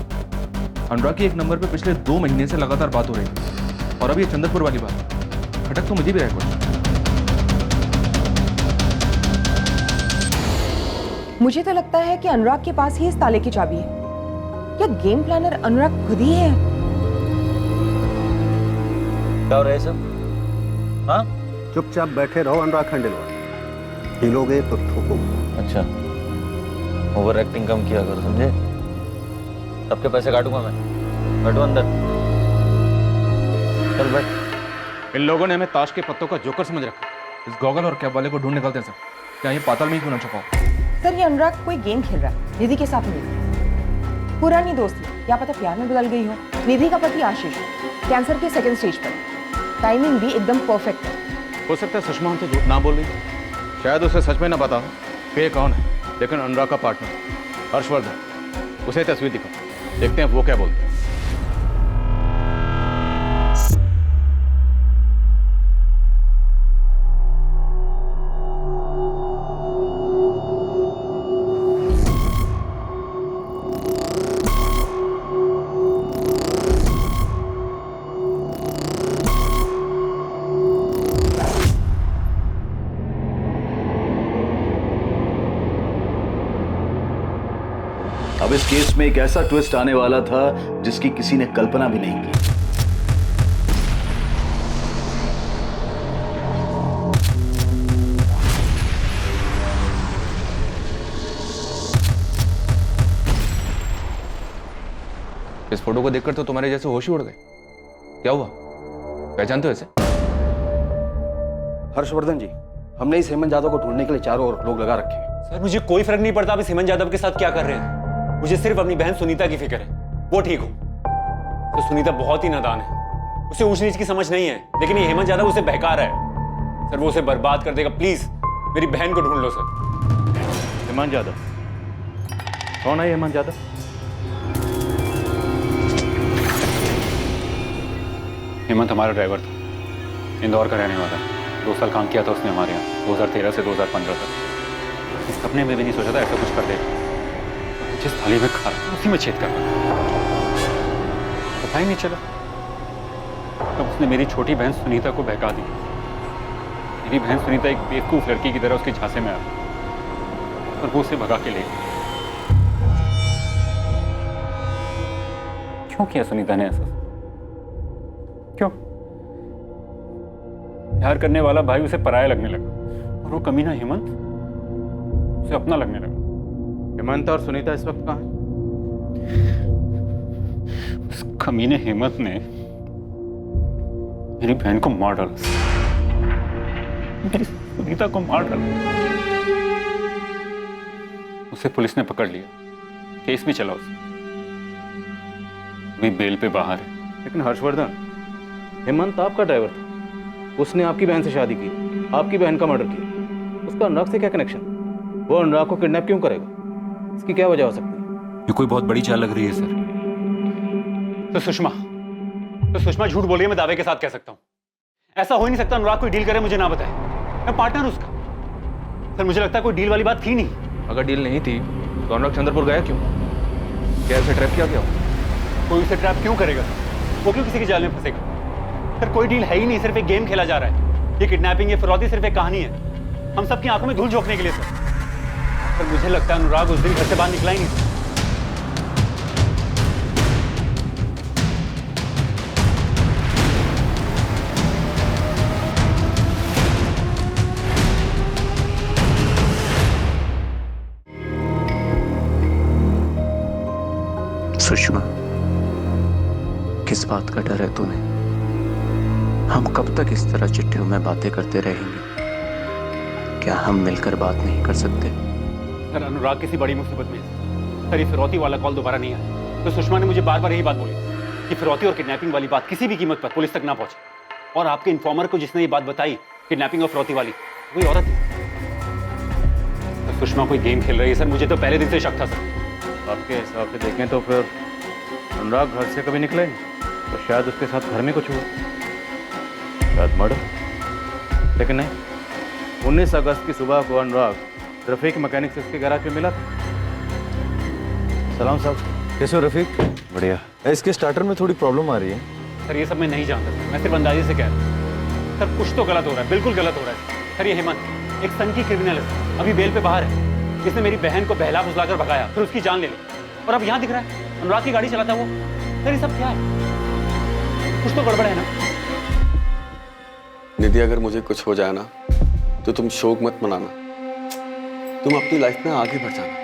अनुराग की एक नंबर पे पिछले 2 महीने से लगातार बात हो रही थी, और अब ये चंदरपुर वाली बात खटक तो मुझे भी रहा कुछ। मुझे तो लगता है कि अनुराग के पास ही इस ताले की चाबी है। क्या गेम प्लानर अनुराग खुद ही है? क्या हो रहा है सब? हाँ, चुपचाप बैठे रहो अनुराग खंडेलवाल। हिलोगे तो ठोको। अच्छा, ओवर एक्टिंग कम किया करो, समझे? सबके पैसे काटूंगा मैं। बैठो अंदर। चल बैठ। इन लोगों ने हमें ताश के पत्तों का जोकर समझ रखा। इस गॉगल और कैब वाले को ढूंढ निकलते हैं सर। क्या ये पाताल में ही क्यों ना छुपाओ? सर ये अनुराग कोई गेम खेल रहा है, निधि के साथ नहीं। पुरानी दोस्ती क्या पता प्यार में बदल गई हो। निधि का पति आशीष कैंसर के 2nd स्टेज पर, टाइमिंग भी एकदम परफेक्ट है। हो सकता है सुषमा हमसे झूठ ना बोल रही, शायद उसे सच में ना पता हो कि ये कौन है। लेकिन अनुराग का पार्टनर हर्षवर्धन, उसे तस्वीर दिखाओ, देखते हैं वो क्या बोलते हैं। अब इस केस में एक ऐसा ट्विस्ट आने वाला था जिसकी किसी ने कल्पना भी नहीं की। इस फोटो को देखकर तो तुम्हारे जैसे होश ही उड़ गए। क्या हुआ, पहचानते हो इसे? हर्षवर्धन जी, हमने इस हेमंत यादव को ढूंढने के लिए चारों ओर लोग लगा रखे हैं। सर मुझे कोई फर्क नहीं पड़ता आप इस हेमंत यादव के साथ क्या कर रहे हैं। मुझे सिर्फ अपनी बहन सुनीता की फिक्र है, वो ठीक हो। तो सुनीता बहुत ही नादान है, उसे ऊंच नीच की समझ नहीं है, लेकिन ये हेमंत यादव उसे बहका रहा है। सर वो उसे बर्बाद कर देगा। प्लीज मेरी बहन को ढूंढ लो सर। हेमंत यादव कौन है? हेमंत यादव हेमंत हमारा ड्राइवर था, इंदौर का रहने वाला। 2 साल काम किया था उसने हमारे यहाँ, 2013 से 2015 तक। इस सपने में भी नहीं सोचा था ऐसा कुछ कर देगा। जिस थाली में खा रहा उसी में छेद कर रहा, पता ही नहीं चला। तब उसने मेरी छोटी बहन सुनीता को बहका दी। मेरी बहन सुनीता एक बेवकूफ लड़की की तरह उसके झांसे में आ गई और वो उसे भगा के ले गई। क्यों किया सुनीता ने ऐसा? क्यों? प्यार करने वाला भाई उसे पराया लगने लगा और वो कमीना हेमंत उसे अपना लगने लगा। हेमंत और सुनीता इस वक्त कहाँ हैं? उस कमीने हेमंत ने मेरी बहन को मार डाला, मेरी सुनीता को मार डाला। उसे पुलिस ने पकड़ लिया, केस भी चला उसका, अभी बेल पे बाहर है। लेकिन हर्षवर्धन, हेमंत आपका ड्राइवर था, उसने आपकी बहन से शादी की, आपकी बहन का मर्डर किया, उसका अनुराग से क्या कनेक्शन? वो अनुराग को किडनैप क्यों करेगा? इसकी क्या वजह हो सकती है? ये कोई बहुत बड़ी चाल लग रही है सर। तो सुषमा झूठ बोल रही है, मैं दावे के साथ कह सकता हूं। ऐसा हो ही नहीं सकता अनुराग कोई डील करे मुझे ना बताए, मैं पार्टनर उसका। सर मुझे लगता है कोई डील वाली बात थी नहीं। अगर डील नहीं थी तो अनुराग चंद्रपुर गया क्यों? क्या उसे ट्रैप किया गया? कोई उसे ट्रैप क्यों करेगा? वो क्यों किसी की जाल में फंसेगा? सर कोई डील है ही नहीं, सिर्फ एक गेम खेला जा रहा है। ये किडनैपिंग, ये फिरौती सिर्फ एक कहानी है, हम सबकी आंखों में धूल झोंकने के लिए। सर मुझे लगता है अनुराग उस दिन घर से बाहर निकला ही नहीं। सुषमा, किस बात का डर है तुम्हें? हम कब तक इस तरह चिट्ठियों में बातें करते रहेंगे? क्या हम मिलकर बात नहीं कर सकते? सर अनुराग किसी बड़ी मुसीबत में है। सर ये फिरौती वाला कॉल दोबारा नहीं आया, तो सुषमा ने मुझे बार बार यही बात बोली कि फिरौती और किडनैपिंग वाली बात किसी भी कीमत पर पुलिस तक ना पहुंचे। और आपके इन्फॉर्मर को जिसने ये बात बताई किडनैपिंग और फिरौती वाली, कोई औरत है। तो सुषमा कोई गेम खेल रही है सर, मुझे तो पहले दिन से शक था सर। आपके हिसाब से देखें तो फिर अनुराग घर से कभी निकले नहीं, तो शायद उसके साथ घर में कुछ हुआ, शायद मर्डर। लेकिन नहीं, 19 अगस्त की सुबह को अनुराग रफीक मैकेनिक से उसके गैराज में मिला था। सलाम साहब, कैसे हो रफीक? बढ़िया। इसके स्टार्टर में थोड़ी प्रॉब्लम आ रही है। सर ये सब मैं नहीं जानता, मैं सिर्फ अंदाजे से कह रहा हूँ। सर कुछ तो गलत हो रहा है, बिल्कुल गलत हो रहा है। सर ये हेमंत एक सनकी क्रिमिनल है, अभी बेल पे बाहर है। इसने मेरी बहन को बहला फुसलाकर भगाया, फिर उसकी जान ले ली, और अब यहाँ दिख रहा है अनुराग की गाड़ी चलाता वो। सर ये सब क्या है? कुछ तो गड़बड़ है ना? निधि, अगर मुझे कुछ हो जाए ना तो तुम शोक मत मनाना, तुम अपनी लाइफ में आगे बढ़ जाना।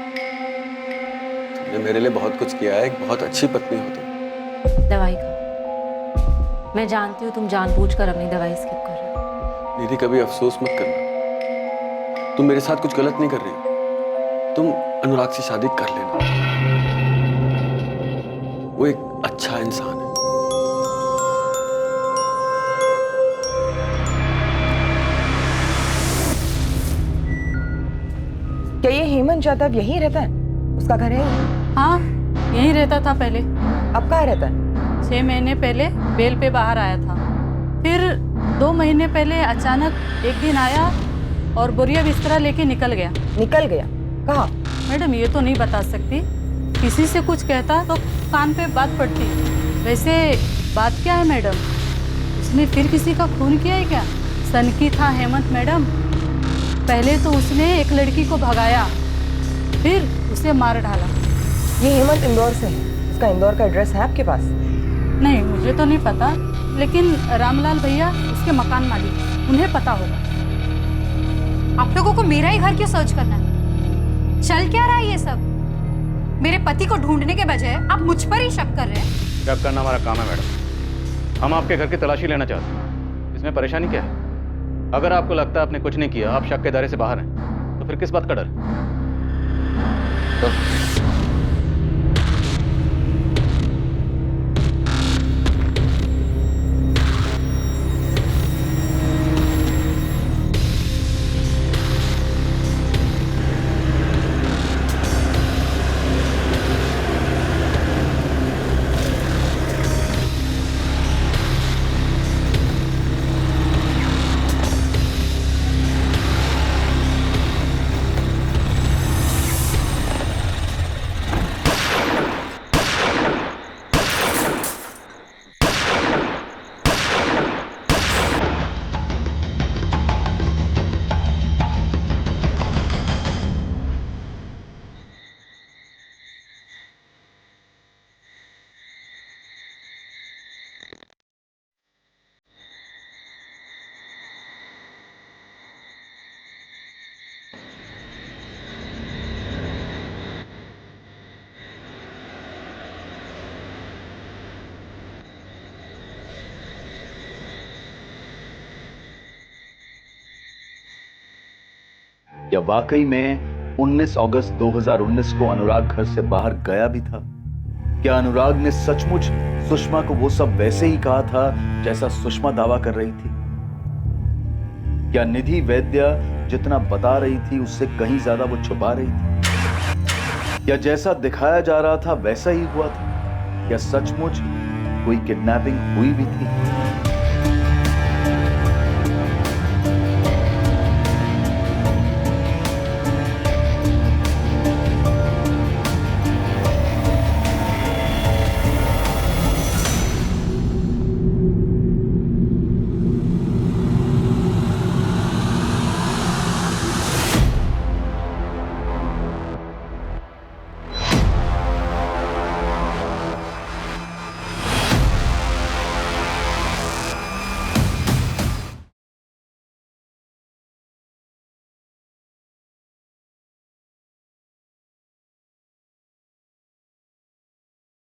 तुमने मेरे लिए बहुत कुछ किया है, एक बहुत अच्छी पत्नी हो तुम। दवाई खा। मैं जानती हूँ तुम जानबूझकर अपनी दवाई स्किप कर रहे हो। निधि कभी अफसोस मत करना, तुम मेरे साथ कुछ गलत नहीं कर रही, तुम अनुराग से शादी कर लेना, वो एक अच्छा इंसान है। क्या ये हेमंत जादव यहीं रहता है? उसका घर है? हाँ यहीं रहता था पहले। अब कहाँ रहता है? 6 महीने पहले बेल पे बाहर आया था, फिर 2 महीने पहले अचानक एक दिन आया और बोरिया बिस्तरा लेके निकल गया। निकल गया? कहाँ? मैडम ये तो नहीं बता सकती, किसी से कुछ कहता तो कान पे बात पड़ती। वैसे बात क्या है मैडम, उसने फिर किसी का खून किया है क्या? सनकी था हेमंत मैडम। पहले तो उसने एक लड़की को भगाया, फिर उसे मार डाला। ये हेमंत इंदौर से है, उसका इंदौर का एड्रेस है आपके पास? नहीं मुझे तो नहीं पता, लेकिन रामलाल भैया उसके मकान मालिक, उन्हें पता होगा। आप लोगों को मेरा ही घर क्यों सर्च करना है? चल क्या रहा है ये सब? मेरे पति को ढूंढने के बजाय आप मुझ पर ही शक कर रहे हैं। शक करना हमारा काम है मैडम, हम आपके घर की तलाशी लेना चाहते हैं। इसमें परेशानी क्या है? अगर आपको लगता है आपने कुछ नहीं किया, आप शक के दायरे से बाहर हैं, तो फिर किस बात का डर? तो या वाकई में 19 अगस्त 2019 को अनुराग घर से बाहर गया भी था? क्या अनुराग ने सचमुच सुषमा को वो सब वैसे ही कहा था जैसा सुषमा दावा कर रही थी? क्या निधि वैद्य जितना बता रही थी उससे कहीं ज्यादा वो छुपा रही थी? या जैसा दिखाया जा रहा था वैसा ही हुआ था? या सचमुच कोई किडनैपिंग हुई भी थी?